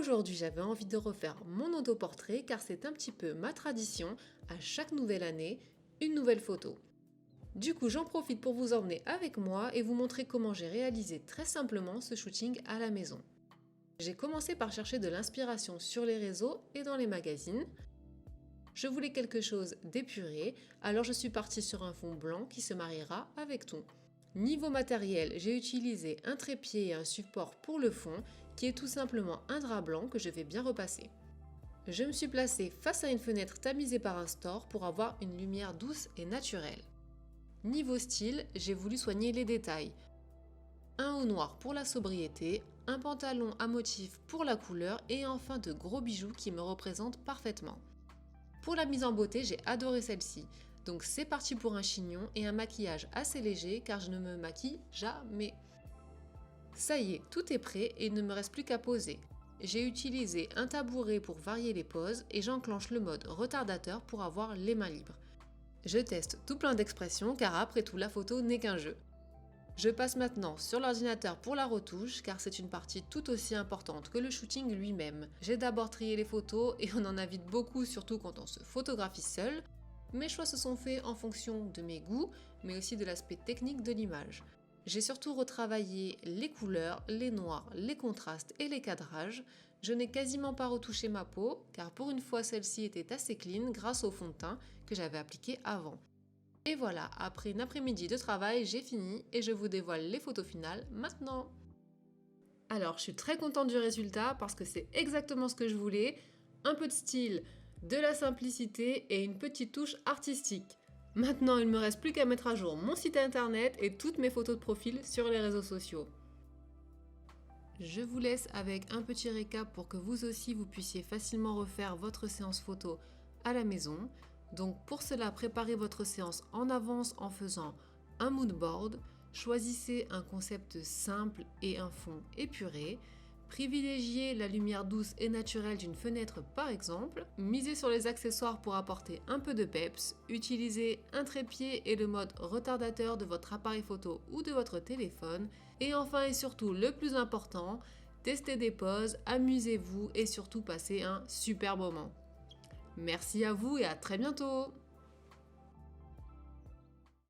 Aujourd'hui, j'avais envie de refaire mon autoportrait car c'est un petit peu ma tradition, à chaque nouvelle année, une nouvelle photo. Du coup, j'en profite pour vous emmener avec moi et vous montrer comment j'ai réalisé très simplement ce shooting à la maison. J'ai commencé par chercher de l'inspiration sur les réseaux et dans les magazines. Je voulais quelque chose d'épuré, alors je suis partie sur un fond blanc qui se mariera avec tout. Niveau matériel, j'ai utilisé un trépied et un support pour le fond, qui est tout simplement un drap blanc que je vais bien repasser. Je me suis placée face à une fenêtre tamisée par un store pour avoir une lumière douce et naturelle. Niveau style, j'ai voulu soigner les détails. Un haut noir pour la sobriété, un pantalon à motif pour la couleur et enfin de gros bijoux qui me représentent parfaitement. Pour la mise en beauté, j'ai adoré celle-ci. Donc c'est parti pour un chignon et un maquillage assez léger car je ne me maquille jamais. Ça y est, tout est prêt et il ne me reste plus qu'à poser. J'ai utilisé un tabouret pour varier les poses et j'enclenche le mode retardateur pour avoir les mains libres. Je teste tout plein d'expressions car après tout la photo n'est qu'un jeu. Je passe maintenant sur l'ordinateur pour la retouche car c'est une partie tout aussi importante que le shooting lui-même. J'ai d'abord trié les photos et on en a vite beaucoup surtout quand on se photographie seul. Mes choix se sont faits en fonction de mes goûts mais aussi de l'aspect technique de l'image. J'ai surtout retravaillé les couleurs, les noirs, les contrastes et les cadrages. Je n'ai quasiment pas retouché ma peau car pour une fois celle-ci était assez clean grâce au fond de teint que j'avais appliqué avant. Et voilà, après une après-midi de travail, j'ai fini et je vous dévoile les photos finales maintenant. Alors, je suis très contente du résultat parce que c'est exactement ce que je voulais. Un peu de style, de la simplicité et une petite touche artistique. Maintenant, il ne me reste plus qu'à mettre à jour mon site internet et toutes mes photos de profil sur les réseaux sociaux. Je vous laisse avec un petit récap pour que vous aussi vous puissiez facilement refaire votre séance photo à la maison. Donc pour cela, préparez votre séance en avance en faisant un mood board, choisissez un concept simple et un fond épuré, privilégiez la lumière douce et naturelle d'une fenêtre par exemple, misez sur les accessoires pour apporter un peu de peps, utilisez un trépied et le mode retardateur de votre appareil photo ou de votre téléphone, et enfin et surtout le plus important, testez des poses, amusez-vous et surtout passez un super moment. Merci à vous et à très bientôt!